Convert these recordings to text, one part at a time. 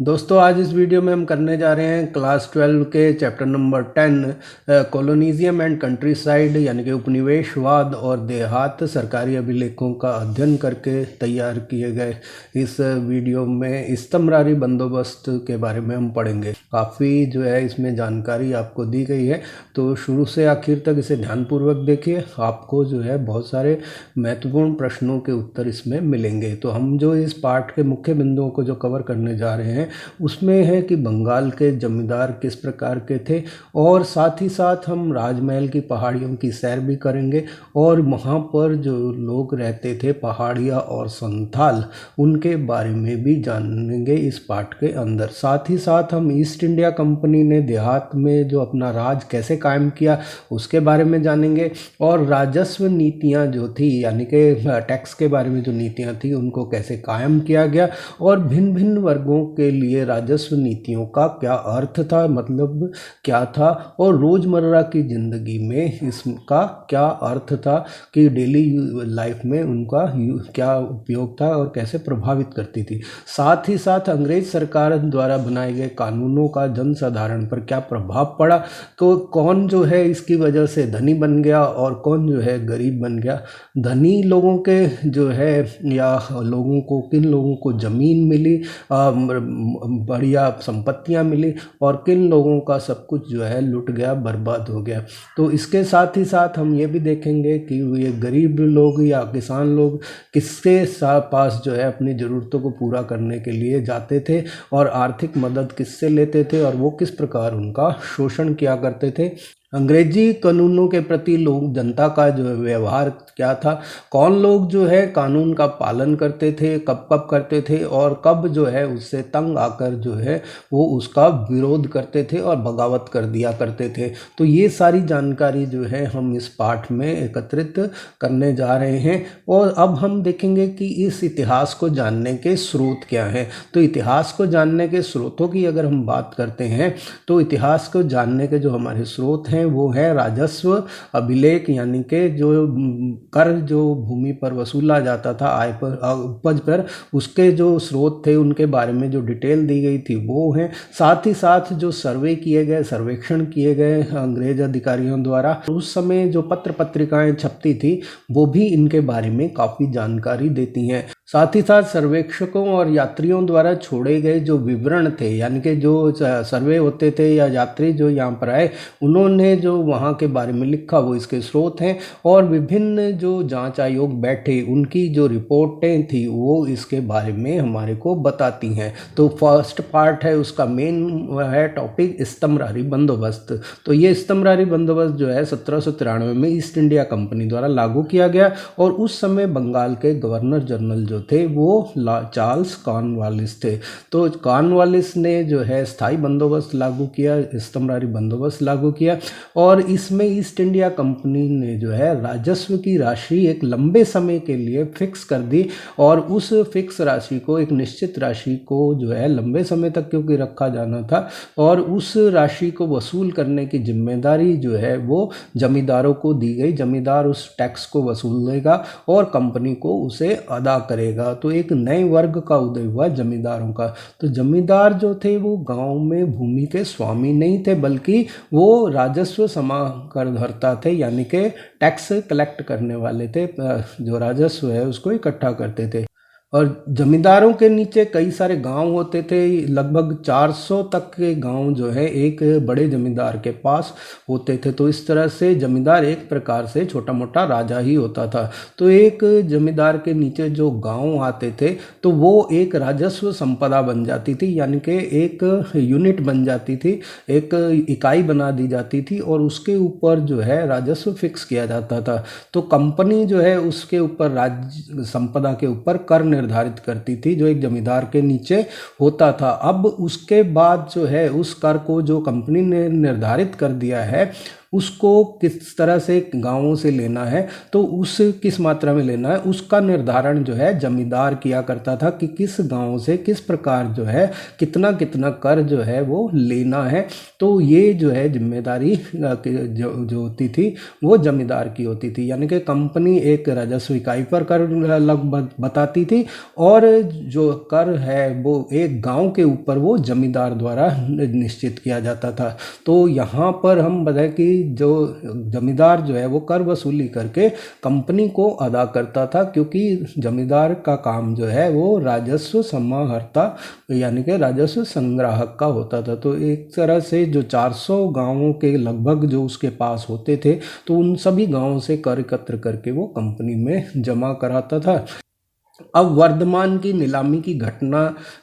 दोस्तों आज इस वीडियो में हम करने जा रहे हैं क्लास 12 के chapter number 10 colonialism and countryside यानी कि उपनिवेशवाद और देहात सरकारी अभिलेखों का अध्ययन करके तैयार किए गए। इस वीडियो में स्तंभरारी बंदोबस्त के बारे में हम पढ़ेंगे। काफ़ी जो है इसमें जानकारी आपको दी गई है, तो शुरू से आखिर तक इसे ध्यानपूर्वक देखिए। आपको जो है बहुत सारे महत्वपूर्ण प्रश्नों के उत्तर इसमें मिलेंगे। तो हम जो इस पाठ के मुख्य बिंदुओं को जो कवर करने जा रहे हैं उसमें है कि बंगाल के जमींदार किस प्रकार के थे, और साथ ही साथ हम राजमहल की पहाड़ियों की सैर भी करेंगे और वहाँ पर जो लोग रहते थे पहाड़िया और संथाल, उनके बारे में भी जानेंगे इस पाठ के अंदर। साथ ही साथ हम ईस्ट इंडिया कंपनी ने देहात में जो अपना राज कैसे कायम किया उसके बारे में जानेंगे, और राजस्व नीतियाँ जो थी यानी कि टैक्स के बारे में जो नीतियाँ थी उनको कैसे कायम किया गया, और भिन्न भिन्न वर्गों के लिए राजस्व नीतियों का क्या अर्थ था, मतलब क्या था, और रोज़मर्रा की ज़िंदगी में इसका क्या अर्थ था कि डेली लाइफ में उनका क्या उपयोग था और कैसे प्रभावित करती थी। साथ ही साथ अंग्रेज सरकार द्वारा बनाए गए कानूनों का जनसाधारण पर क्या प्रभाव पड़ा, तो कौन जो है इसकी वजह से धनी बन गया और कौन जो है गरीब बन गया। धनी लोगों के जो है या लोगों को किन लोगों को ज़मीन मिली, बढ़िया संपत्तियां मिली, और किन लोगों का सब कुछ जो है लुट गया, बर्बाद हो गया। तो इसके साथ ही साथ हम ये भी देखेंगे कि ये गरीब लोग या किसान लोग किसके पास जो है अपनी ज़रूरतों को पूरा करने के लिए जाते थे और आर्थिक मदद किससे लेते थे, और वो किस प्रकार उनका शोषण किया करते थे। अंग्रेजी कानूनों के प्रति लोग जनता का जो है व्यवहार क्या था, कौन लोग जो है कानून का पालन करते थे, कब कब करते थे, और कब जो है उससे तंग आकर जो है वो उसका विरोध करते थे और बगावत कर दिया करते थे। तो ये सारी जानकारी जो है हम इस पाठ में एकत्रित करने जा रहे हैं। और अब हम देखेंगे कि इस इतिहास को जानने के स्रोत क्या हैं। तो इतिहास को जानने के स्रोतों की अगर हम बात करते हैं तो इतिहास को जानने के जो हमारे स्रोत हैं वो है राजस्व अभिलेख, यानी कि जो कर जो भूमि पर वसूला जाता था आय पर उपज पर, उसके जो स्रोत थे उनके बारे में जो डिटेल दी गई थी वो हैं। साथ ही साथ जो सर्वे किए गए, सर्वेक्षण किए गए अंग्रेज अधिकारियों द्वारा, उस समय जो पत्र पत्रिकाएं छपती थी वो भी इनके बारे में काफ़ी जानकारी देती हैं। साथ ही साथ सर्वेक्षकों और यात्रियों द्वारा छोड़े गए जो विवरण थे, यानी कि जो सर्वे होते थे या यात्री जो यहाँ पर आए उन्होंने जो वहाँ के बारे में लिखा वो इसके स्रोत हैं। और विभिन्न जो जांच आयोग बैठे उनकी जो रिपोर्टें थी वो इसके बारे में हमारे को बताती हैं। तो फर्स्ट पार्ट है उसका मेन है टॉपिक स्तंभरारी बंदोबस्त। तो ये स्तंभरारी बंदोबस्त जो है 1793 में ईस्ट इंडिया कंपनी द्वारा लागू किया गया, और उस समय बंगाल के गवर्नर जनरल जो थे वो चार्ल्स कॉर्नवालिस थे। तो कॉर्नवालिस ने जो है स्थायी बंदोबस्त लागू किया, स्तंभरारी बंदोबस्त लागू किया, और इसमें ईस्ट इंडिया कंपनी ने जो है राजस्व की राशि एक लंबे समय के लिए फिक्स कर दी, और उस फिक्स राशि को, एक निश्चित राशि को जो है लंबे समय तक क्योंकि रखा जाना था, और उस राशि को वसूल करने की जिम्मेदारी जो है वो जमींदारों को दी गई। जमींदार उस टैक्स को वसूलेगा और कंपनी को उसे अदा करेगा। तो एक नए वर्ग का उदय हुआ जमींदारों का। तो जमींदार जो थे वो गांव में भूमि के स्वामी नहीं थे, बल्कि वो राजस्व समाकरधर्ता थे, यानी कि टैक्स कलेक्ट करने वाले थे, जो राजस्व है उसको इकट्ठा करते थे। और जमींदारों के नीचे कई सारे गांव होते थे, लगभग 400 तक के गांव जो है एक बड़े जमींदार के पास होते थे। तो इस तरह से जमींदार एक प्रकार से छोटा मोटा राजा ही होता था। तो एक जमींदार के नीचे जो गांव आते थे तो वो एक राजस्व संपदा बन जाती थी, यानी कि एक यूनिट बन जाती थी, एक इकाई बना दी जाती थी, और उसके ऊपर जो है राजस्व फिक्स किया जाता था। तो कंपनी जो है उसके ऊपर राज्य संपदा के ऊपर कर निर्धारित करती थी जो एक जमींदार के नीचे होता था। अब उसके बाद जो है उस कर को जो कंपनी ने निर्धारित कर दिया है उसको किस तरह से गांवों से लेना है, तो उस किस मात्रा में लेना है उसका निर्धारण जो है जमींदार किया करता था कि किस गांव से किस प्रकार जो है कितना कितना कर जो है वो लेना है। तो ये जो है जिम्मेदारी जो होती थी वो जमींदार की होती थी, यानी कि कंपनी एक राजस्व इकाई पर कर लगभग बताती थी और जो कर है वो एक गांव के ऊपर वो जमींदार द्वारा निश्चित किया जाता था। तो यहाँ पर हम बताएं कि जो जमींदार जो है वो कर वसूली करके कंपनी को अदा करता था, क्योंकि जमींदार का काम जो है वो राजस्व समाहर्ता यानी कि राजस्व संग्राहक का होता था। तो एक तरह से जो 400 गांवों के लगभग जो उसके पास होते थे, तो उन सभी गांवों से कर एकत्र करके वो कंपनी में जमा कराता था। अब वर्धमान की नीलामी की घटना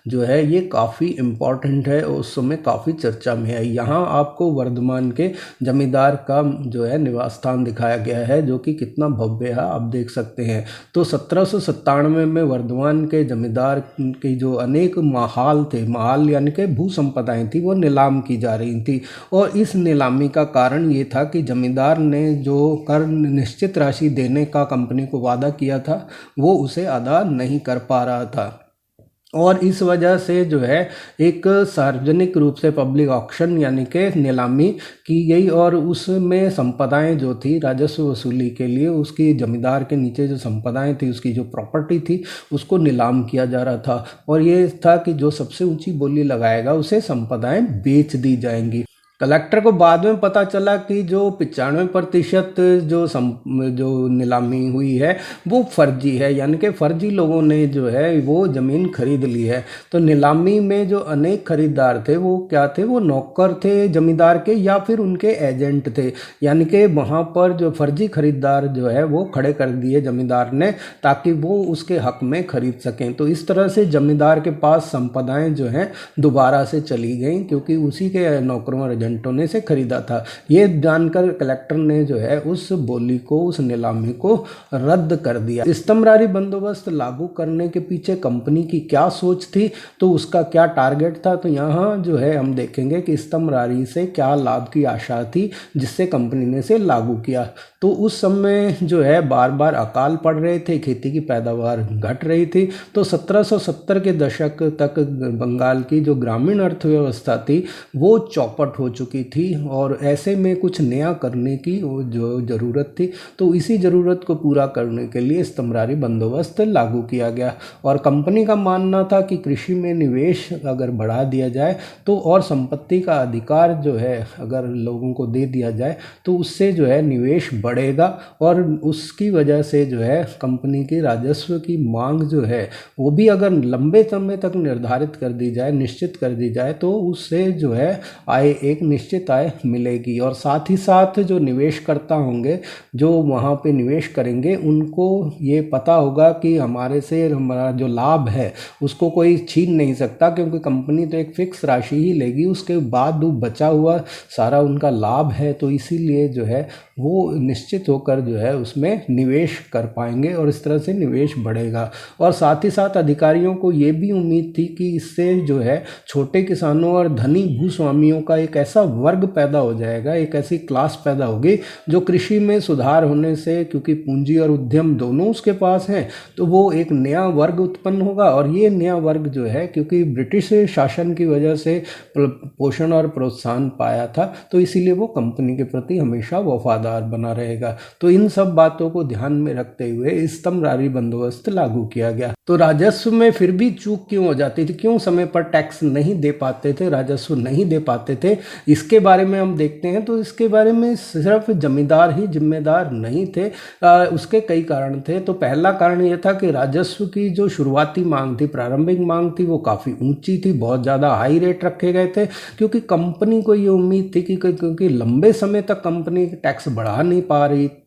जो है ये काफ़ी इम्पॉर्टेंट है और उस समय काफ़ी चर्चा में है। यहाँ आपको वर्धमान के जमींदार का जो है निवास स्थान दिखाया गया है, जो कि कितना भव्य है आप देख सकते हैं। तो 1797 में वर्धमान के जमींदार की जो अनेक महाल थे, महाल यानी कि भू संपदाएँ थी, वो नीलाम की जा रही थी। और इस नीलामी का कारण ये था कि जमींदार ने जो कर निश्चित राशि देने का कंपनी को वादा किया था वो उसे अदा नहीं कर पा रहा था, और इस वजह से जो है एक सार्वजनिक रूप से पब्लिक ऑक्शन यानी कि नीलामी की गई और उसमें संपदाएं जो थी राजस्व वसूली के लिए उसकी जमींदार के नीचे जो संपदाएं थी उसकी जो प्रॉपर्टी थी उसको नीलाम किया जा रहा था। और ये था कि जो सबसे ऊंची बोली लगाएगा उसे संपदाएं बेच दी जाएंगी। कलेक्टर को बाद में पता चला कि जो 95% जो नीलामी हुई है वो फर्जी है, यानी कि फर्जी लोगों ने जो है वो ज़मीन खरीद ली है। तो नीलामी में जो अनेक खरीदार थे वो क्या थे, वो नौकर थे जमींदार के या फिर उनके एजेंट थे, यानी कि वहाँ पर जो फर्जी खरीदार जो है वो खड़े कर दिए जमींदार ने ताकि वो उसके हक में खरीद सकें। तो इस तरह से जमींदार के पास संपदाएं जो हैं दोबारा से चली गईं, क्योंकि उसी के नौकरों और एजेंटों ने से खरीदा था। ये जानकर कलेक्टर ने जो है उस बोली को, उस नीलामी को रद्द कर दिया। स्तंभरारी बंदोबस्त लागू करने के पीछे कंपनी की क्या सोच थी, तो उसका क्या टारगेट था, तो यहाँ जो है हम देखेंगे कि स्तंभरारी से क्या लाभ की आशा थी जिससे कंपनी ने से लागू किया। तो उस समय जो है बार बार अकाल पड़ रहे थे, खेती की पैदावार घट रही थी। तो 1770 के दशक तक बंगाल की जो ग्रामीण अर्थव्यवस्था थी वो चौपट हो चुकी थी और ऐसे में कुछ नया करने की जो ज़रूरत थी। तो इसी ज़रूरत को पूरा करने के लिए स्तंभरारी बंदोबस्त लागू किया गया। और कंपनी का मानना था कि कृषि में निवेश अगर बढ़ा दिया जाए तो और संपत्ति का अधिकार जो है अगर लोगों को दे दिया जाए तो उससे जो है निवेश बढ़ेगा और उसकी वजह से जो है कंपनी की राजस्व की मांग जो है वो भी अगर लंबे समय तक निर्धारित कर दी जाए, निश्चित कर दी जाए, तो उससे जो है आय, एक निश्चित आय मिलेगी। और साथ ही साथ जो निवेशकर्ता होंगे जो वहाँ पे निवेश करेंगे उनको ये पता होगा कि हमारे से हमारा जो लाभ है उसको कोई छीन नहीं सकता, क्योंकि कंपनी तो एक फिक्स राशि ही लेगी, उसके बाद वो बचा हुआ सारा उनका लाभ है। तो इसीलिए जो है वो निश्चित होकर जो है उसमें निवेश कर पाएंगे और इस तरह से निवेश बढ़ेगा। और साथ ही साथ अधिकारियों को ये भी उम्मीद थी कि इससे जो है छोटे किसानों और धनी भूस्वामियों का एक ऐसा वर्ग पैदा हो जाएगा, एक ऐसी क्लास पैदा होगी जो कृषि में सुधार होने से, क्योंकि पूंजी और उद्यम दोनों उसके पास हैं, तो वो एक नया वर्ग उत्पन्न होगा। और ये नया वर्ग जो है क्योंकि ब्रिटिश शासन की वजह से पोषण और प्रोत्साहन पाया था, तो इसीलिए वो कंपनी के प्रति हमेशा वफादार बना रहेगा। तो इन सब बातों को ध्यान में रखते हुए स्तंभरारी बंदोबस्त लागू किया गया। तो राजस्व में फिर भी चूक क्यों हो जाती थी, क्यों समय पर टैक्स नहीं दे पाते थे, राजस्व नहीं दे पाते थे, इसके बारे में हम देखते हैं। तो इसके बारे में सिर्फ जमींदार ही जिम्मेदार नहीं थे, उसके कई कारण थे। तो पहला कारण ये था कि राजस्व की जो शुरुआती मांग थी, प्रारंभिक मांग थी, वो काफ़ी ऊंची थी, बहुत ज़्यादा हाई रेट रखे गए थे, क्योंकि कंपनी को ये उम्मीद थी कि क्योंकि लंबे समय तक कंपनी टैक्स बढ़ा नहीं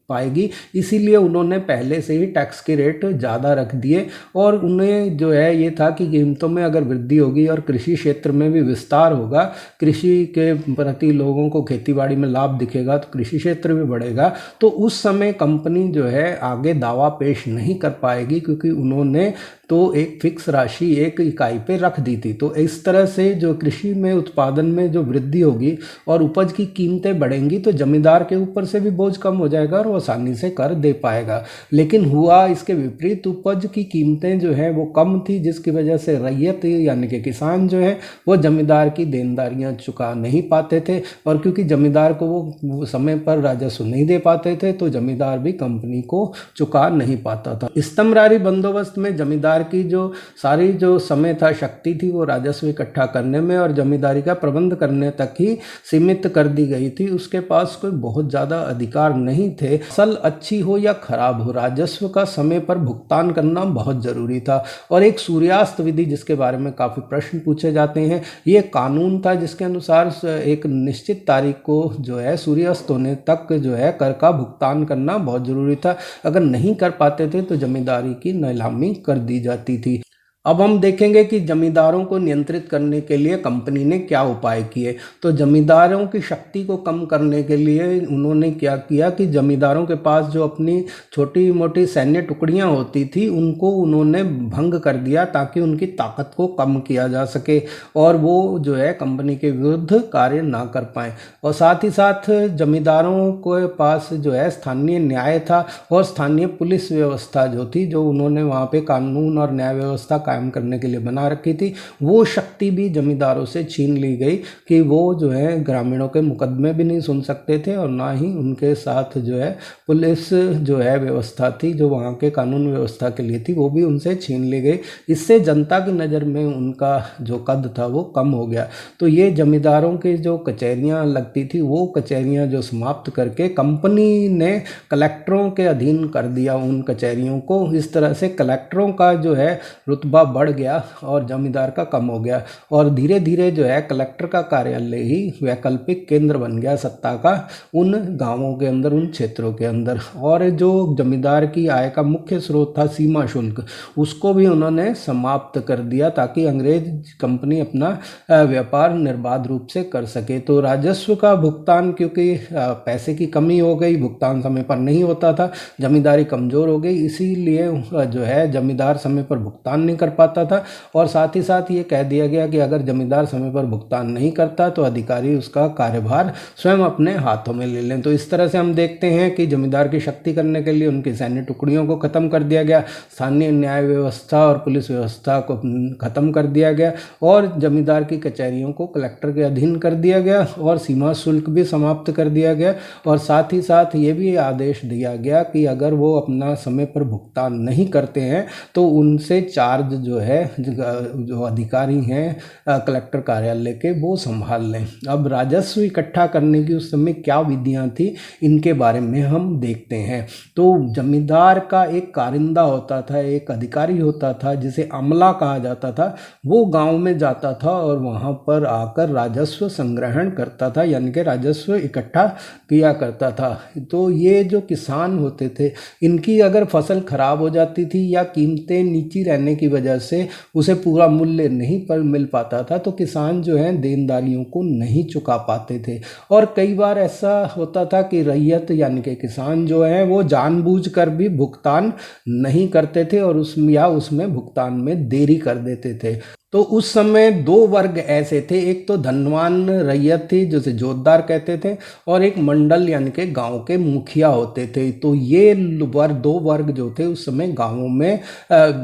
पाएगी, इसीलिए उन्होंने पहले से ही टैक्स के रेट ज़्यादा रख दिए। और उन्हें जो है ये था कि कीमतों में अगर वृद्धि होगी और कृषि क्षेत्र में भी विस्तार होगा, कृषि के प्रति लोगों को खेतीबाड़ी में लाभ दिखेगा, तो कृषि क्षेत्र भी बढ़ेगा। तो उस समय कंपनी जो है आगे दावा पेश नहीं कर पाएगी, क्योंकि उन्होंने तो एक फिक्स राशि एक इकाई पे रख दी थी। तो इस तरह से जो कृषि में उत्पादन में जो वृद्धि होगी और उपज की कीमतें बढ़ेंगी तो जमींदार के ऊपर से भी बोझ कम हो जाएगा और वो आसानी से कर दे पाएगा। लेकिन हुआ इसके विपरीत, उपज की कीमतें जो है वो कम थी, जिसकी वजह से रैयत यानी कि किसान जो है वो जमींदार की देनदारियां चुका नहीं पाते थे, और क्योंकि जमींदार को वो समय पर राजस्व नहीं दे पाते थे तो जमींदार भी कंपनी को चुका नहीं पाता था। इस्तमरारी बंदोबस्त में जमींदार की जो सारी जो समय था, शक्ति थी, वो राजस्व इकट्ठा करने में और जमींदारी का प्रबंध करने तक ही सीमित कर दी गई थी। उसके पास कोई बहुत ज़्यादा अधिकार नहीं थे। फसल अच्छी हो या खराब हो, राजस्व का समय पर भुगतान करना बहुत ज़रूरी था। और एक सूर्यास्त विधि जिसके बारे में काफ़ी प्रश्न पूछे जाते हैं, ये कानून था जिसके अनुसार एक निश्चित तारीख को जो है सूर्यास्त होने तक जो है कर का भुगतान करना बहुत ज़रूरी था। अगर नहीं कर पाते थे तो जमींदारी की नीलामी कर दी जाती थी। अब हम देखेंगे कि जमींदारों को नियंत्रित करने के लिए कंपनी ने क्या उपाय किए। तो जमींदारों की शक्ति को कम करने के लिए उन्होंने क्या किया कि जमींदारों के पास जो अपनी छोटी मोटी सैन्य टुकड़ियां होती थी उनको उन्होंने भंग कर दिया ताकि उनकी ताकत को कम किया जा सके और वो जो है कंपनी के विरुद्ध कार्य ना कर पाए। और साथ ही साथ जमींदारों के पास जो है स्थानीय न्याय था और स्थानीय पुलिस व्यवस्था जो थी, जो उन्होंने वहाँ पे कानून और न्याय व्यवस्था कायम करने के लिए बना रखी थी, वो शक्ति भी जमींदारों से छीन ली गई कि वो जो है ग्रामीणों के मुकदमे भी नहीं सुन सकते थे और ना ही उनके साथ जो है पुलिस जो है व्यवस्था थी, जो वहाँ के कानून व्यवस्था के लिए थी, वो भी उनसे छीन ली गई। इससे जनता की नज़र में उनका जो कद था वो कम हो गया। तो ये जमींदारों की जो कचहरियाँ लगती थी वो कचहरियाँ जो समाप्त करके कंपनी ने कलेक्टरों के अधीन कर दिया उन कचहरियों को। इस तरह से कलेक्टरों का जो है रुतबा बढ़ गया और जमींदार का कम हो गया और धीरे धीरे जो है कलेक्टर का कार्यालय ही वैकल्पिक केंद्र बन गया सत्ता का उन गांवों के अंदर, उन क्षेत्रों के अंदर। और जो जमींदार की आय का मुख्य स्रोत था सीमा शुल्क, उसको भी उन्होंने समाप्त कर दिया ताकि अंग्रेज कंपनी अपना व्यापार निर्बाध रूप से कर सके। तो राजस्व का भुगतान, क्योंकि पैसे की कमी हो गई, भुगतान समय पर नहीं होता था, जमींदारी कमज़ोर हो गई, इसीलिए जो है जमींदार समय पर भुगतान नहीं कर पाता था। और साथ ही साथ ये कह दिया गया कि अगर जमींदार समय पर भुगतान नहीं करता तो अधिकारी उसका कार्यभार स्वयं अपने हाथों में ले लें। तो इस तरह से हम देखते हैं कि जमींदार की शक्ति करने के लिए उनकी सैन्य टुकड़ियों को खत्म कर दिया गया, स्थानीय न्याय व्यवस्था और पुलिस व्यवस्था को खत्म कर दिया गया और जमींदार की कचहरियों को कलेक्टर के अधीन कर दिया गया और सीमा शुल्क भी समाप्त कर दिया गया। और साथ ही साथ ये भी आदेश दिया गया कि अगर वो अपना समय पर भुगतान नहीं करते हैं तो उनसे चार्ज जो है जो अधिकारी हैं कलेक्टर कार्यालय के, वो संभाल लें। अब राजस्व इकट्ठा करने की उस समय क्या विधियां थी, इनके बारे में हम देखते हैं। तो जमींदार का एक कारिंदा होता था, एक अधिकारी होता था जिसे अमला कहा जाता था, वो गांव में जाता था और वहां पर आकर राजस्व संग्रहण करता था, यानी कि राजस्व इकट्ठा किया करता था। तो ये जो किसान होते थे, इनकी अगर फसल खराब हो जाती थी या कीमतें नीची रहने की वजह से उसे पूरा मूल्य नहीं पर मिल पाता था तो किसान जो है देनदारियों को नहीं चुका पाते थे। और कई बार ऐसा होता था कि रैयत यानी कि किसान जो है वो जानबूझकर भी भुगतान नहीं करते थे और उसमें भुगतान में देरी कर देते थे। तो उस समय दो वर्ग ऐसे थे, एक तो धनवान रैयत थी जिसे जोतदार कहते थे और एक मंडल यानी कि गांव के मुखिया होते थे। तो ये दो वर्ग जो थे उस समय गांवों में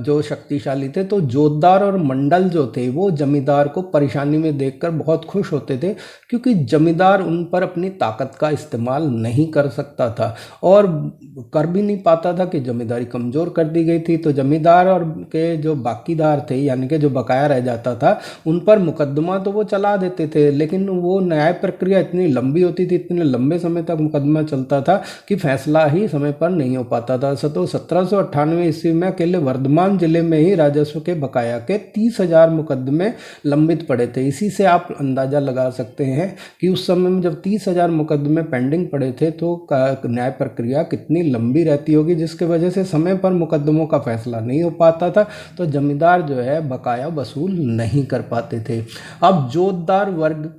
जो शक्तिशाली थे। तो जोतदार और मंडल जो थे वो जमींदार को परेशानी में देखकर बहुत खुश होते थे, क्योंकि जमींदार उन पर अपनी ताकत का इस्तेमाल नहीं कर सकता था और कर भी नहीं पाता था कि जमींदारी कमज़ोर कर दी गई थी। तो जमींदार और के जो बाकीदार थे यानी कि जो बकाया जाता था उन पर मुकदमा तो वो चला देते थे, लेकिन वो न्याय प्रक्रिया इतनी लंबी होती थी, इतने लंबे समय तक मुकदमा चलता था कि फैसला ही समय पर नहीं हो पाता था। तो 1798 ईस्वी में अकेले वर्धमान जिले में ही राजस्व के बकाया के 30,000 मुकदमे लंबित पड़े थे। इसी से आप अंदाजा लगा सकते हैं कि उस समय में जब 30,000 मुकदमे पेंडिंग पड़े थे तो न्याय प्रक्रिया कितनी लंबी रहती होगी, जिसके वजह से समय पर मुकदमों का फैसला नहीं हो पाता था। तो जमींदार जो है बकाया वसूल वसूल नहीं कर पाते थे। अब जोतदार वर्ग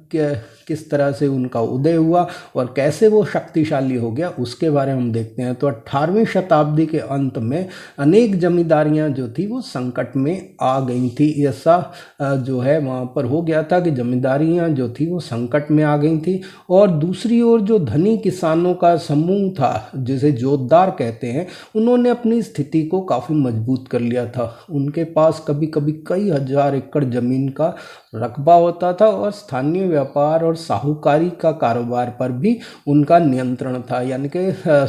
किस तरह से उनका उदय हुआ और कैसे वो शक्तिशाली हो गया, उसके बारे में हम देखते हैं। तो 18वीं शताब्दी के अंत में अनेक जमींदारियां जो थी वो संकट में आ गई थी। ऐसा जो है वहाँ पर हो गया था कि जमींदारियां जो थी वो संकट में आ गई थी। और दूसरी ओर जो धनी किसानों का समूह था, जिसे जोतदार कहते हैं, उन्होंने अपनी स्थिति को काफ़ी मजबूत कर लिया था। उनके पास कभी कभी कई हजार एकड़ जमीन का रकबा होता था और स्थानीय व्यापार और साहूकारी का कारोबार पर भी उनका नियंत्रण था। यानी कि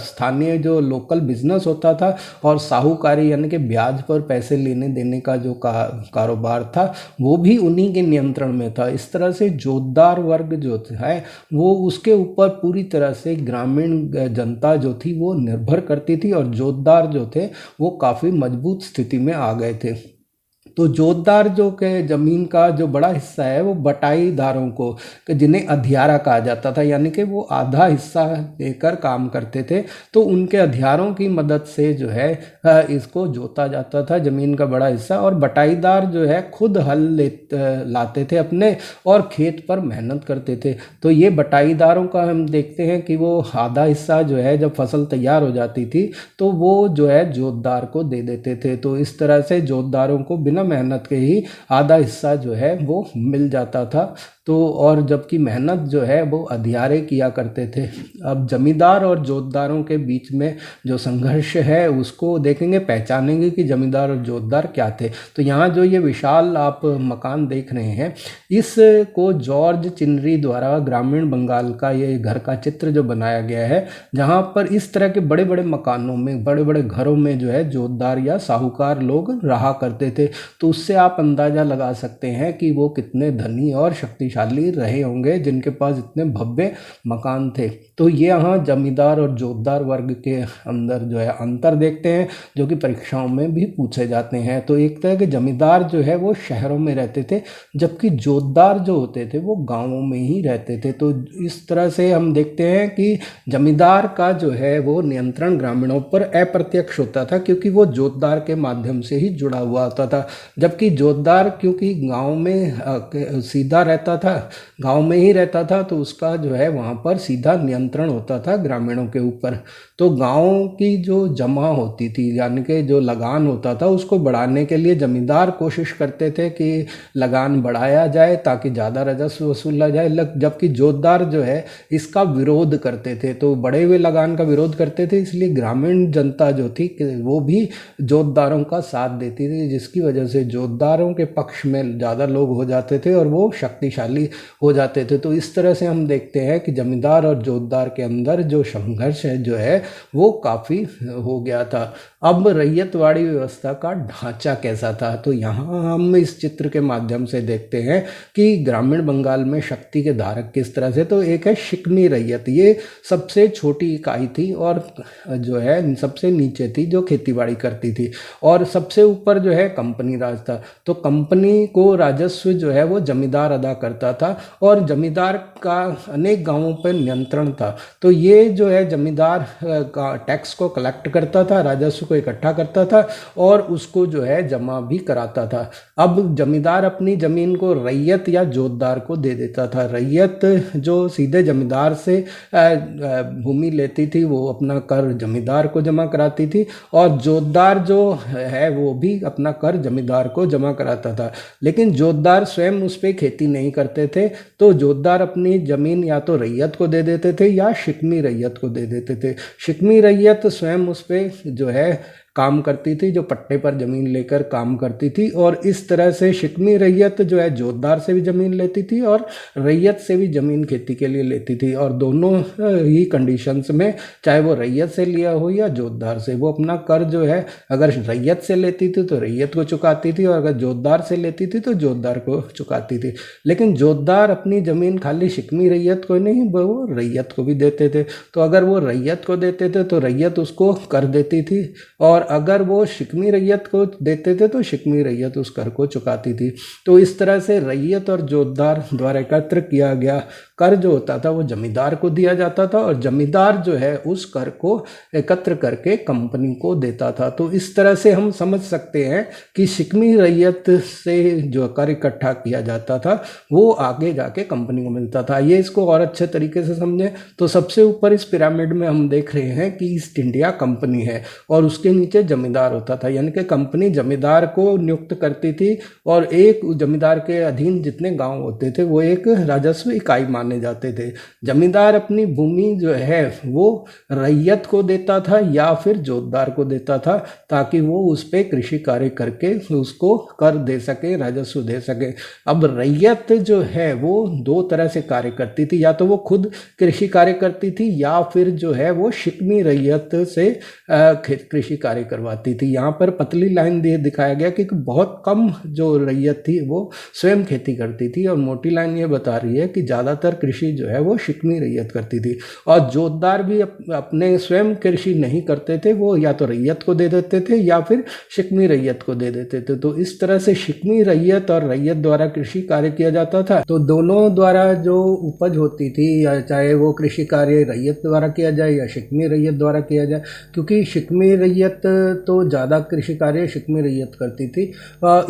स्थानीय जो लोकल बिजनेस होता था और साहूकारी यानी कि ब्याज पर पैसे लेने देने का जो कारोबार था वो भी उन्हीं के नियंत्रण में था। इस तरह से जोतदार वर्ग जो है वो उसके ऊपर पूरी तरह से ग्रामीण जनता जो थी वो निर्भर करती थी और जोतदार जो थे वो काफ़ी मजबूत स्थिति में आ गए थे। तो जोतदार जो के ज़मीन का जो बड़ा हिस्सा है वो बटाईदारों को, जिन्हें अधियारा कहा जाता था, यानी कि वो आधा हिस्सा देकर काम करते थे। तो उनके अधियारों की मदद से जो है इसको जोता जाता था ज़मीन का बड़ा हिस्सा। और बटाईदार जो है खुद हल लाते थे अपने और खेत पर मेहनत करते थे। तो ये बटाईदारों का हम देखते हैं कि वो आधा हिस्सा जो है जब फसल तैयार हो जाती थी तो वो जो है जोतदार को दे देते थे। तो इस तरह से जोतदारों को बिना मेहनत के ही आधा हिस्सा जो है वो मिल जाता था। तो और जबकि मेहनत जो है वो अधियारे किया करते थे। अब जमींदार और जोतदारों के बीच में जो संघर्ष है उसको देखेंगे, पहचानेंगे कि जमींदार और जोतदार क्या थे। तो यहाँ जो ये विशाल आप मकान देख रहे हैं, इसको जॉर्ज चिनरी द्वारा ग्रामीण बंगाल का ये घर का चित्र जो बनाया गया है, जहाँ पर इस तरह के बड़े बड़े मकानों में, बड़े बड़े घरों में जो है जोतदार या साहूकार लोग रहा करते थे। तो उससे आप अंदाज़ा लगा सकते हैं कि वो कितने धनी और शक्तिशाली रहे होंगे जिनके पास इतने भव्य मकान थे। तो ये यहाँ जमींदार और जोतदार वर्ग के अंदर जो है अंतर देखते हैं, जो कि परीक्षाओं में भी पूछे जाते हैं। तो एक तरह के जमींदार जो है वो शहरों में रहते थे, जबकि जोतदार जो होते थे वो गाँवों में ही रहते थे। तो इस तरह से हम देखते हैं कि जमींदार का जो है वो नियंत्रण ग्रामीणों पर अप्रत्यक्ष होता था, क्योंकि वो जोतदार के माध्यम से ही जुड़ा हुआ होता था। जबकि जोतदार क्योंकि गांव में सीधा रहता था, गांव में ही रहता था, तो उसका जो है वहाँ पर सीधा नियंत्रण होता था ग्रामीणों के ऊपर। तो गांव की जो जमा होती थी, यानी कि जो लगान होता था, उसको बढ़ाने के लिए जमींदार कोशिश करते थे कि लगान बढ़ाया जाए ताकि ज़्यादा राजस्व वसूला जाए, जबकि जोतदार जो है इसका विरोध करते थे। तो बढ़े हुए लगान का विरोध करते थे, इसलिए ग्रामीण जनता जो थी वो भी जोतदारों का साथ देती थी, जिसकी वजह से जोतदारों के पक्ष में ज़्यादा लोग हो जाते थे और वो शक्तिशाली हो जाते थे। तो इस तरह से हम देखते हैं कि जमींदार और जोतदार के अंदर जो संघर्ष है जो है वो काफ़ी हो गया था। अब रैयतवाड़ी व्यवस्था का ढांचा कैसा था, तो यहाँ हम इस चित्र के माध्यम से देखते हैं कि ग्रामीण बंगाल में शक्ति के धारक किस तरह से। तो एक है शिकमी रैयत, ये सबसे छोटी इकाई थी और जो है सबसे नीचे थी जो खेतीबाड़ी करती थी, और सबसे ऊपर जो है कंपनी राज था। तो कंपनी को राजस्व जो है वो जमींदार अदा करता था और जमींदार का अनेक गांवों पर नियंत्रण था। तो ये जो है जमींदार का टैक्स को कलेक्ट करता था, राजस्व को इकट्ठा करता था और उसको जो है जमा भी कराता था। अब जमींदार अपनी जमीन को रैयत या जोतदार को दे देता था। रैयत जो सीधे जमींदार से भूमि लेती थी वो अपना कर जमींदार को जमा कराती थी, और जोतदार जो है वो भी अपना कर जमींदार को जमा कराता था। लेकिन जोतदार स्वयं उस पर खेती नहीं करते थे, तो जोतदार अपनी जमीन या तो रैयत को दे देते थे या शिकमी रैयत को दे देते थे। शिकमी रैयत स्वयं उस पर जो है काम करती थी, जो पट्टे पर ज़मीन लेकर काम करती थी, और इस तरह से शिकमी रैयत जो है जोतदार से भी ज़मीन लेती थी और रैयत से भी ज़मीन खेती के लिए लेती थी। और दोनों ही कंडीशंस में, चाहे वो रैयत से लिया हो या जोतदार से, वो अपना कर जो है अगर रैयत से लेती थी तो रैयत को चुकाती थी और अगर जोतदार से लेती थी तो जोतदार को चुकाती थी। लेकिन जोतदार अपनी ज़मीन खाली शिकमी रैयत को नहीं, वो रैयत को भी देते थे। तो अगर वो रैयत को देते थे तो रैयत उसको कर देती थी, और और अगर वो शिकमी रैयत को देते थे तो शिकमी रैयत उस कर को चुकाती थी। तो इस तरह से रैयत और जोतदार द्वारा एकत्र किया गया कर जो होता था वो जमींदार को दिया जाता था और जमींदार जो है उस कर को एकत्र करके कंपनी को देता था। तो इस तरह से हम समझ सकते हैं कि शिकमी रैयत से जो कर इकट्ठा किया जाता था वो आगे जाके कंपनी को मिलता था। ये इसको और अच्छे तरीके से समझें तो सबसे ऊपर इस पिरामिड में हम देख रहे हैं कि ईस्ट इंडिया कंपनी है और उसके नीचे जमींदार होता था, यानी कि कंपनी जमींदार को नियुक्त करती थी और एक जमींदार के अधीन जितने गांव होते थे वो एक राजस्व इकाई माने जाते थे। जमींदार अपनी भूमि जो है वो रैयत को देता था या फिर जोतदार को देता था ताकि वो उस पर कृषि कार्य करके उसको कर दे सके, राजस्व दे सके। अब रैयत जो है वो दो तरह से कार्य करती थी, या तो वो खुद कृषि कार्य करती थी या फिर जो है वो शिकमी रैयत से कृषि कार्य करवाती थी। यहाँ पर पतली लाइन दिखाया गया कि बहुत कम जो रैयत थी वो स्वयं खेती करती थी और मोटी लाइन ये बता रही है कि ज़्यादातर कृषि जो है वो शिकमी रैयत करती थी। और जोतदार भी अपने स्वयं कृषि नहीं करते थे, वो या तो रैयत को दे देते थे या फिर शिकमी रैयत को दे देते थे। तो इस तरह से शिकमी रैयत और रैयत द्वारा कृषि कार्य किया जाता था। तो दोनों द्वारा जो उपज होती थी, या चाहे वो कृषि कार्य रैयत द्वारा किया जाए या शिकमी रैयत द्वारा किया जाए, क्योंकि शिकमी रैयत तो ज़्यादा कृषि कार्य शिकमी रैयत करती थी,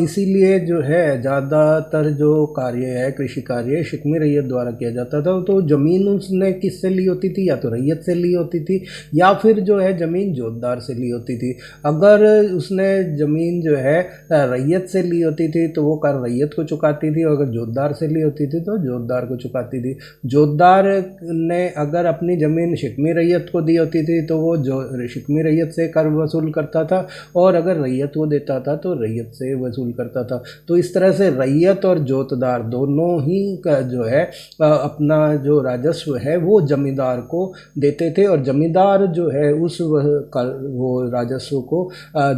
इसीलिए जो है ज़्यादातर जो कार्य है कृषि कार्य शिकमी रैयत द्वारा किया जाता था। तो ज़मीन उसने किससे ली होती थी, या तो रैयत से ली होती थी या फिर जो है ज़मीन जोतदार से ली होती थी। अगर उसने ज़मीन जो है रैयत से ली होती थी तो वो कर रैयत को चुकाती थी, और अगर जोतदार से ली होती थी तो जोतदार को चुकाती थी। जोतदार ने अगर अपनी ज़मीन शिकमी रैयत को दी होती थी तो वो जो शिकमी रैयत से कर वसूल करता था, और अगर रैयत को देता था तो रैयत से वसूल करता था। तो इस तरह से रैयत और जोतदार दोनों ही का जो है अपना जो राजस्व है वो जमींदार को देते थे, और जमींदार जो है उस वो राजस्व को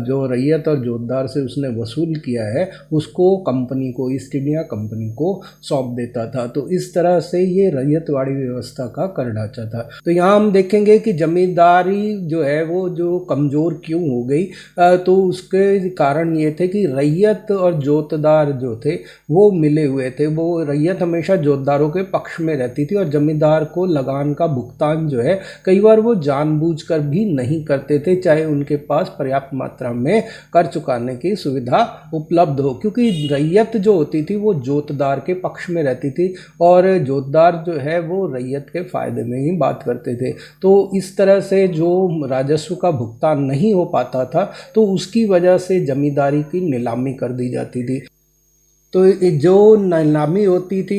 जो रैयत और जोतदार से उसने वसूल किया है उसको कंपनी को, ईस्ट इंडिया कंपनी को सौंप देता था। तो इस तरह से ये रैयतवाड़ी व्यवस्था का कर ढांचा था। तो यहाँ हम देखेंगे कि जमींदारी जो है वो जो कमज़ोर क्यों हो गई, तो उसके कारण ये थे कि रैयत और जोतदार जो थे वो मिले हुए थे। वो रैयत हमेशा जोतदारों के पक्ष में रहती थी और जमींदार को लगान का भुगतान जो है कई बार वो जानबूझकर भी नहीं करते थे, चाहे उनके पास पर्याप्त मात्रा में कर चुकाने की सुविधा उपलब्ध हो, क्योंकि रैयत जो होती थी वो जोतदार के पक्ष में रहती थी और जोतदार जो है वो रैयत के फ़ायदे में ही बात करते थे। तो इस तरह से जो राजस्व का भुगतान नहीं हो पाता था तो उसकी वजह से जमींदारी की नीलामी कर दी जाती थी। तो जो नीलामी होती थी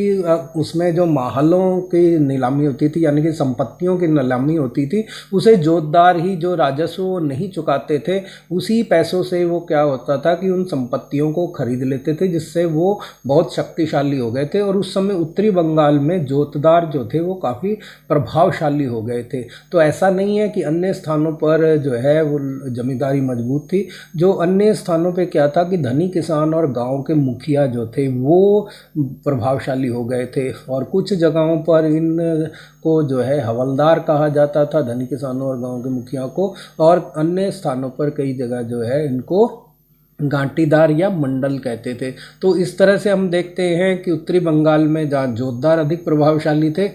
उसमें जो महलों की नीलामी होती थी, यानी कि संपत्तियों की नीलामी होती थी, उसे जोतदार ही जो राजस्व वो नहीं चुकाते थे उसी पैसों से वो क्या होता था कि उन संपत्तियों को खरीद लेते थे, जिससे वो बहुत शक्तिशाली हो गए थे। और उस समय उत्तरी बंगाल में जोतदार जो थे वो काफ़ी प्रभावशाली हो गए थे। तो ऐसा नहीं है कि अन्य स्थानों पर जो है वो जमींदारी मजबूत थी। जो अन्य स्थानों पर क्या था कि धनी किसान और गाँव के मुखिया जो थे वो प्रभावशाली हो गए थे, और कुछ जगहों पर इन को जो है हवलदार कहा जाता था, धनी किसानों और गांव के मुखिया को, और अन्य स्थानों पर कई जगह जो है इनको गांटीदार या मंडल कहते थे। तो इस तरह से हम देखते हैं कि उत्तरी बंगाल में जहाँ जोतदार अधिक प्रभावशाली थे,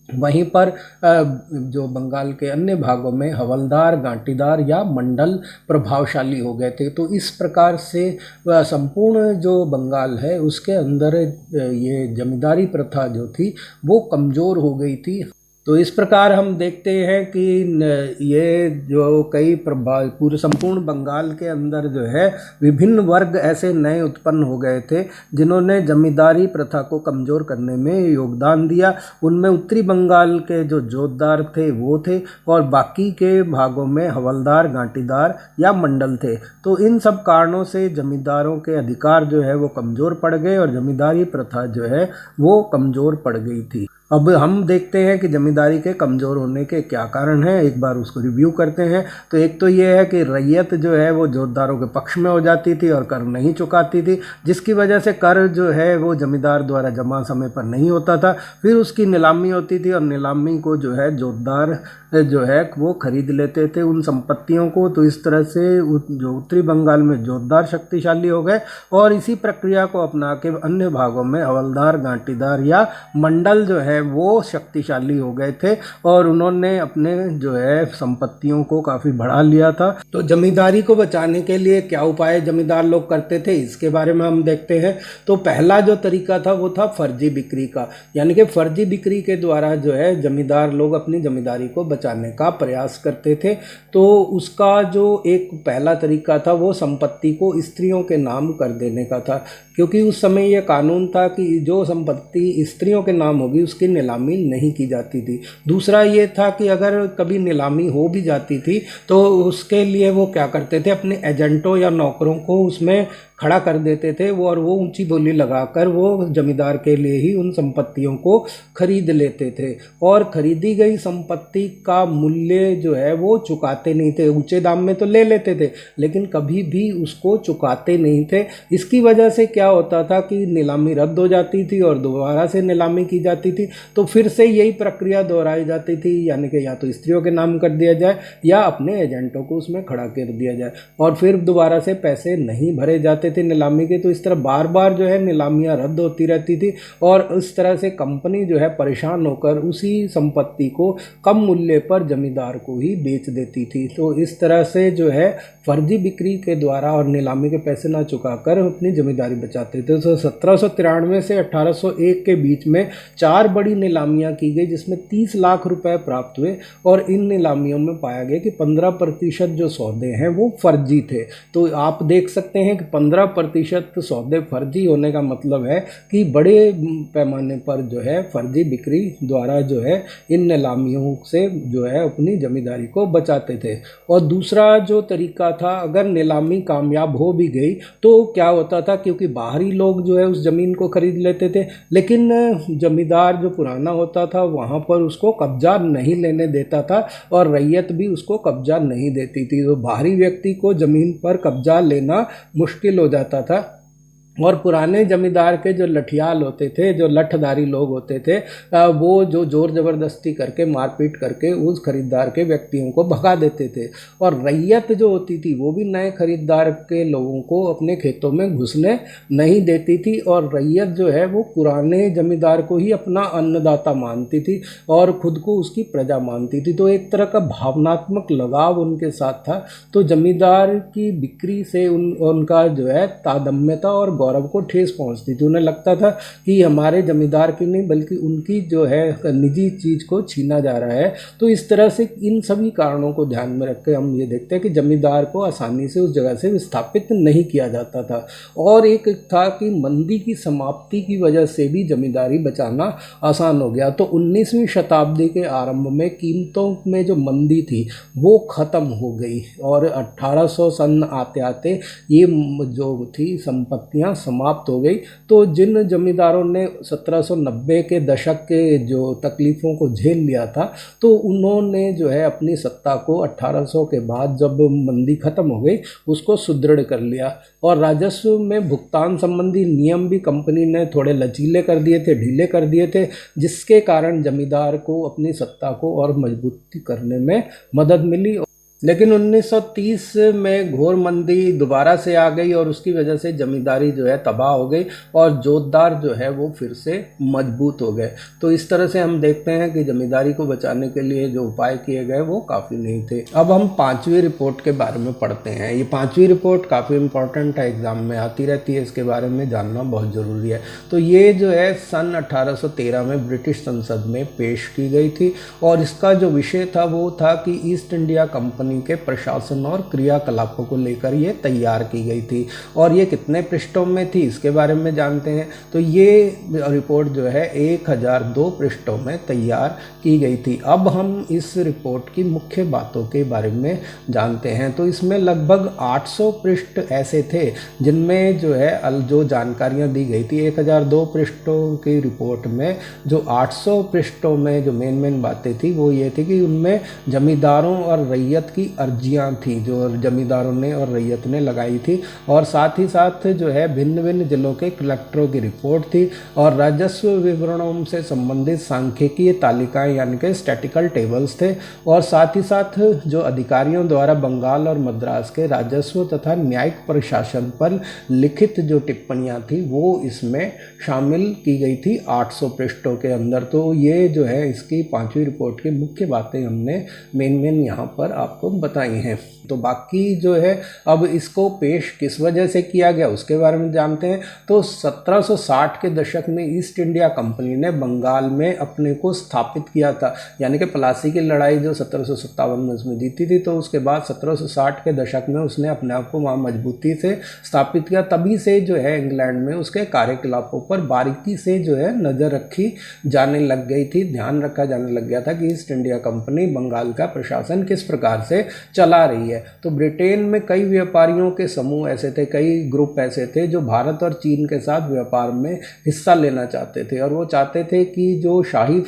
वहीं पर जो बंगाल के अन्य भागों में हवलदार, गांटीदार या मंडल प्रभावशाली हो गए थे। तो इस प्रकार से संपूर्ण जो बंगाल है उसके अंदर ये जमींदारी प्रथा जो थी वो कमज़ोर हो गई थी। तो इस प्रकार हम देखते हैं कि ये जो कई प्रभाव पूरे संपूर्ण बंगाल के अंदर जो है विभिन्न वर्ग ऐसे नए उत्पन्न हो गए थे जिन्होंने जमींदारी प्रथा को कमज़ोर करने में योगदान दिया। उनमें उत्तरी बंगाल के जो जोतदार थे वो थे, और बाकी के भागों में हवलदार, गांटीदार या मंडल थे। तो इन सब कारणों से जमींदारों के अधिकार जो है वो कमज़ोर पड़ गए और जमींदारी प्रथा जो है वो कमज़ोर पड़ गई थी। अब हम देखते हैं कि जमींदारी के कमज़ोर होने के क्या कारण हैं, एक बार उसको रिव्यू करते हैं। तो एक तो ये है कि रैयत जो है वो जोतदारों के पक्ष में हो जाती थी और कर नहीं चुकाती थी, जिसकी वजह से कर जो है वो जमींदार द्वारा जमा समय पर नहीं होता था। फिर उसकी नीलामी होती थी और नीलामी को जो है जोतदार जो है वो खरीद लेते थे उन संपत्तियों को। तो इस तरह से जो उत्तरी बंगाल में जोतदार शक्तिशाली हो गए और इसी प्रक्रिया को अपना के अन्य भागों में हवलदार, गांटीदार या मंडल जो है वो शक्तिशाली हो गए थे और उन्होंने अपने जो है संपत्तियों को काफ़ी बढ़ा लिया था। तो जमींदारी को बचाने के लिए क्या उपाय जमींदार लोग करते थे, इसके बारे में हम देखते हैं। तो पहला जो तरीका था वो था फर्जी बिक्री का, यानी कि फर्जी बिक्री के द्वारा जो है जमींदार लोग अपनी जमींदारी को बचाने का प्रयास करते थे। तो उसका जो एक पहला तरीका था वो संपत्ति को स्त्रियों के नाम कर देने का था, क्योंकि उस समय यह कानून था कि जो संपत्ति स्त्रियों के नाम होगी उसकी नीलामी नहीं की जाती थी। दूसरा ये था कि अगर कभी नीलामी हो भी जाती थी तो उसके लिए वो क्या करते थे, अपने एजेंटों या नौकरों को उसमें खड़ा कर देते थे और वो ऊंची बोली लगाकर वो जमींदार के लिए ही उन संपत्तियों को खरीद लेते थे और खरीदी गई संपत्ति का मूल्य जो है वो चुकाते नहीं थे। ऊंचे दाम में तो ले लेते थे लेकिन कभी भी उसको चुकाते नहीं थे। इसकी वजह से क्या होता था कि नीलामी रद्द हो जाती थी और दोबारा से नीलामी की जाती थी, तो फिर से यही प्रक्रिया दोहराई जाती थी, यानी कि या तो स्त्रियों के नाम कर दिया जाए या अपने एजेंटों को उसमें खड़ा कर दिया जाए और फिर दोबारा से पैसे नहीं भरे जाते थे नीलामी के। तो इस तरह बार बार जो है नीलामियां रद्द होती रहती थी और इस तरह से कंपनी जो है परेशान होकर उसी संपत्ति को कम मूल्य पर जमींदार को ही बेच देती थी। तो इस तरह से जो है फर्जी बिक्री के द्वारा और नीलामी के पैसे ना चुकाकर अपनी जमींदारी बचाते थे। तो 1793 से 1801 के बीच में 4 बड़ी नीलामियां की गई जिसमें 30 लाख रुपए प्राप्त हुए और इन नीलामियों में पाया गया कि 15% जो सौदे हैं वो फर्जी थे। तो आप देख सकते हैं कि 15% सौदे फर्जी होने का मतलब है कि बड़े पैमाने पर जो है फर्जी बिक्री द्वारा जो है इन नीलामियों से जो है अपनी जमींदारी को बचाते थे। और दूसरा जो तरीका था, अगर नीलामी कामयाब हो भी गई तो क्या होता था, क्योंकि बाहरी लोग जो है उस ज़मीन को खरीद लेते थे लेकिन जमींदार जो पुराना होता था वहाँ पर उसको कब्जा नहीं लेने देता था और रैयत भी उसको कब्जा नहीं देती थी। तो बाहरी व्यक्ति को ज़मीन पर कब्जा लेना मुश्किल हो जाता था और पुराने जमींदार के जो लठियाल होते थे, जो लठधारी लोग होते थे, वो जो जोर ज़बरदस्ती करके मारपीट करके उस खरीदार के व्यक्तियों को भगा देते थे और रैयत जो होती थी वो भी नए खरीदार के लोगों को अपने खेतों में घुसने नहीं देती थी और रैयत जो है वो पुराने जमींदार को ही अपना अन्नदाता मानती थी और खुद को उसकी प्रजा मानती थी। तो एक तरह का भावनात्मक लगाव उनके साथ था। तो जमींदार की बिक्री से उनका जो है तादम्यता और गौरव को ठेस पहुंचती थी। उन्हें लगता था कि हमारे जमींदार की नहीं बल्कि उनकी जो है निजी चीज़ को छीना जा रहा है। तो इस तरह से इन सभी कारणों को ध्यान में रख के हम ये देखते हैं कि जमींदार को आसानी से उस जगह से विस्थापित नहीं किया जाता था। और एक था कि मंदी की समाप्ति की वजह से भी जमींदारी बचाना आसान हो गया। तो 19वीं शताब्दी के आरंभ में कीमतों में जो मंदी थी वो ख़त्म हो गई और 1800 सन आते आते ये जो थी संपत्तियां समाप्त हो गई। तो जिन जमींदारों ने 1790 के दशक के जो तकलीफ़ों को झेल लिया था तो उन्होंने जो है अपनी सत्ता को 1800 के बाद जब मंदी खत्म हो गई उसको सुदृढ़ कर लिया और राजस्व में भुगतान संबंधी नियम भी कंपनी ने थोड़े लचीले कर दिए थे, ढीले कर दिए थे, जिसके कारण जमींदार को अपनी सत्ता को और मजबूती करने में मदद मिली। लेकिन 1930 में घोर मंदी दोबारा से आ गई और उसकी वजह से जमींदारी जो है तबाह हो गई और जोतदार जो है वो फिर से मजबूत हो गए। तो इस तरह से हम देखते हैं कि जमींदारी को बचाने के लिए जो उपाय किए गए वो काफ़ी नहीं थे। अब हम 5वीं रिपोर्ट के बारे में पढ़ते हैं। ये 5वीं रिपोर्ट काफ़ी इंपॉर्टेंट है, एग्ज़ाम में आती रहती है, इसके बारे में जानना बहुत ज़रूरी है। तो ये जो है सन 1813 में ब्रिटिश संसद में पेश की गई थी और इसका जो विषय था वो था कि ईस्ट इंडिया कंपनी कंपनी के प्रशासन और क्रियाकलापों को लेकर ये तैयार की गई थी। और ये कितने पृष्ठों में थी इसके बारे में जानते हैं। तो ये रिपोर्ट जो है 1002 पृष्ठों में तैयार की गई थी। अब हम इस रिपोर्ट की मुख्य बातों के बारे में जानते हैं। तो इसमें लगभग 800 पृष्ठ ऐसे थे जिनमें जो है जो जानकारियां दी गई थी 1002 पृष्ठों की रिपोर्ट में। जो 800 पृष्ठों में जो मेन बातें थी वो ये थी कि उनमें जमींदारों और रैयत की अर्जियां थी जो जमींदारों ने और रैयत ने लगाई थी, और साथ ही साथ जो है भिन्न भिन्न जिलों के कलेक्टरों की रिपोर्ट थी, और राजस्व विवरणों से संबंधित सांख्यिकीय तालिकाएं यानी कि स्टैटिकल टेबल्स थे, और साथ ही साथ जो अधिकारियों द्वारा बंगाल और मद्रास के राजस्व तथा न्यायिक प्रशासन पर लिखित जो टिप्पणियां थी वो इसमें शामिल की गई थी 800 पृष्ठों के अंदर। तो ये जो है इसकी 5वीं रिपोर्ट की मुख्य बातें हमने मेन यहाँ पर आपको बताई हैं। तो बाकी जो है अब इसको पेश किस वजह से किया गया उसके बारे में जानते हैं। तो 1760 के दशक में ईस्ट इंडिया कंपनी ने बंगाल में अपने को स्थापित किया था, यानी कि प्लासी की लड़ाई जो 1757 में उसमें जीती थी, तो उसके बाद 1760 के दशक में उसने अपने आप को वहाँ मजबूती से स्थापित किया। तभी से जो है इंग्लैंड में उसके कार्यकलापों पर बारीकी से जो है नज़र रखी जाने लग गई थी, ध्यान रखा जाने लग गया था कि ईस्ट इंडिया कंपनी बंगाल का प्रशासन किस प्रकार से चला रही है। तो ब्रिटेन में कई व्यापारियों के समूह ऐसे थे, कई ग्रुप ऐसे थे जो भारत और चीन के साथ व्यापार में हिस्सा लेना चाहते थे, और वो चाहते थे कि जो शाही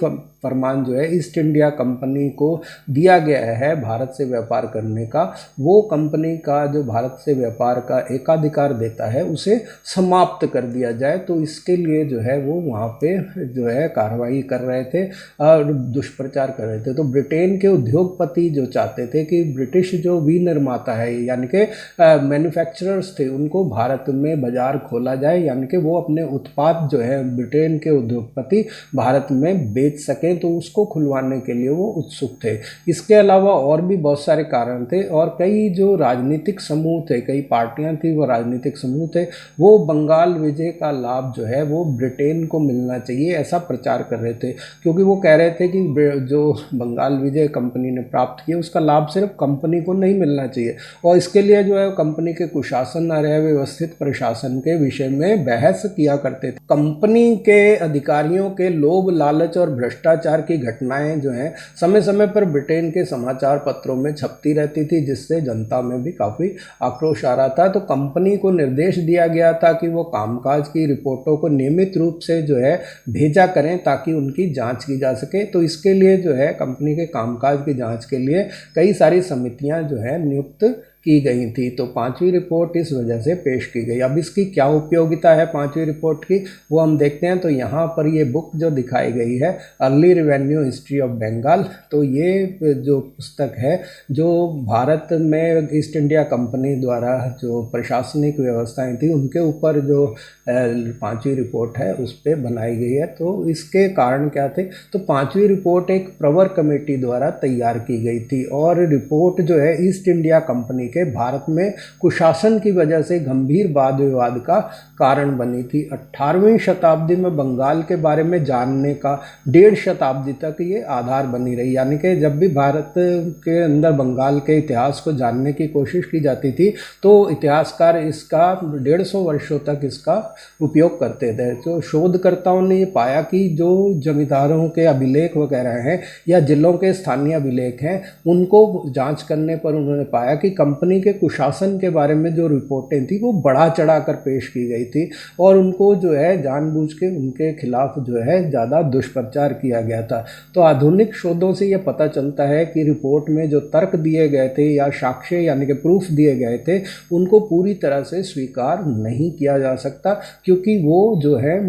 फरमान जो है ईस्ट इंडिया कंपनी को दिया गया है भारत से व्यापार करने का, वो कंपनी का जो भारत से व्यापार का एकाधिकार देता है उसे समाप्त कर दिया जाए। तो इसके लिए जो है वो वहाँ पे जो है कार्रवाई कर रहे थे और दुष्प्रचार कर रहे थे। तो ब्रिटेन के उद्योगपति जो चाहते थे कि ब्रिटिश जो विनिर्माता है यानी कि मैन्युफैक्चरर्स थे उनको भारत में बाजार खोला जाए, यानी कि वो अपने उत्पाद जो है ब्रिटेन के उद्योगपति भारत में बेच सके, तो उसको खुलवाने के लिए वो उत्सुक थे। इसके अलावा और भी बहुत सारे कारण थे, और कई जो राजनीतिक समूह थे, कई पार्टियां थी, वो राजनीतिक समूह थे, वो बंगाल विजय का लाभ जो है वो ब्रिटेन को मिलना चाहिए ऐसा प्रचार कर रहे थे, क्योंकि वो कह रहे थे कि जो बंगाल विजय कंपनी ने प्राप्त किया उसका लाभ सिर्फ कंपनी को नहीं मिलना चाहिए, और इसके लिए जो है कंपनी के कुशासन और व्यवस्थित प्रशासन के विषय में बहस किया करते थे। कंपनी के अधिकारियों के लोभ लालच और भ्रष्टाचार की घटनाएं जो हैं समय समय पर ब्रिटेन के समाचार पत्रों में छपती रहती थी, जिससे जनता में भी काफ़ी आक्रोश आ रहा था। तो कंपनी को निर्देश दिया गया था कि वो कामकाज की रिपोर्टों को नियमित रूप से जो है भेजा करें ताकि उनकी जांच की जा सके। तो इसके लिए जो है कंपनी के कामकाज की जांच के लिए कई सारी समितियां जो है नियुक्त की गई थी। तो 5वीं रिपोर्ट इस वजह से पेश की गई। अब इसकी क्या उपयोगिता है 5वीं रिपोर्ट की वो हम देखते हैं। तो यहाँ पर ये बुक जो दिखाई गई है early revenue history of Bengal, तो ये जो पुस्तक है जो भारत में ईस्ट इंडिया कंपनी द्वारा जो प्रशासनिक व्यवस्थाएं थी उनके ऊपर जो 5वीं रिपोर्ट है उस पर बनाई गई है। तो इसके कारण क्या थे, तो 5वीं रिपोर्ट एक प्रवर कमेटी द्वारा तैयार की गई थी, और रिपोर्ट जो है ईस्ट इंडिया कंपनी के भारत में कुशासन की वजह से गंभीर वाद विवाद का कारण बनी थी। 18वीं शताब्दी में बंगाल के बारे में जानने का 1.5 शताब्दी तक ये आधार बनी रही, यानी कि जब भी भारत के अंदर बंगाल के इतिहास को जानने की कोशिश की जाती थी तो इतिहासकार इसका 150 वर्षों तक इसका उपयोग करते थे। तो शोधकर्ताओं ने ये पाया कि जो जमींदारों के अभिलेख वगैरह हैं या जिलों के स्थानीय अभिलेख हैं उनको जांच करने पर उन्होंने पाया कि कंपनी के कुशासन के बारे में जो रिपोर्टें थी वो बढ़ा चढ़ा कर पेश की गई थी, और उनको जो है जानबूझ के उनके खिलाफ जो है ज़्यादा दुष्प्रचार किया गया था। तो आधुनिक शोधों से ये पता चलता है कि रिपोर्ट में जो तर्क दिए गए थे या साक्ष्य यानी कि प्रूफ दिए गए थे उनको पूरी तरह से स्वीकार नहीं किया जा सकता, क्योंकि वो जो है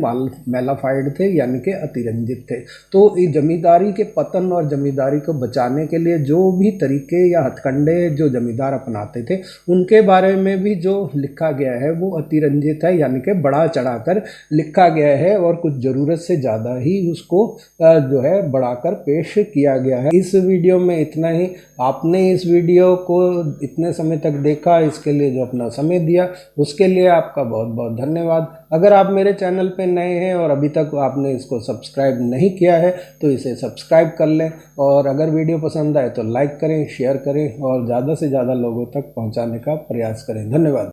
मैलाफाइड थे यानी कि अतिरंजित थे। तो इस जमींदारी के पतन और जमींदारी को बचाने के लिए जो भी तरीके या हथकंडे जो जमींदार अपना बनाते थे, उनके बारे में भी जो लिखा गया है वो अतिरंजित है, यानी कि बढ़ा चढ़ाकर लिखा गया है और कुछ ज़रूरत से ज़्यादा ही उसको जो है बढ़ाकर पेश किया गया है। इस वीडियो में इतना ही। आपने इस वीडियो को इतने समय तक देखा, इसके लिए जो अपना समय दिया उसके लिए आपका बहुत बहुत धन्यवाद। अगर आप मेरे चैनल पे नए हैं और अभी तक आपने इसको सब्सक्राइब नहीं किया है तो इसे सब्सक्राइब कर लें, और अगर वीडियो पसंद आए तो लाइक करें, शेयर करें और ज़्यादा से ज़्यादा लोगों तक पहुंचाने का प्रयास करें। धन्यवाद।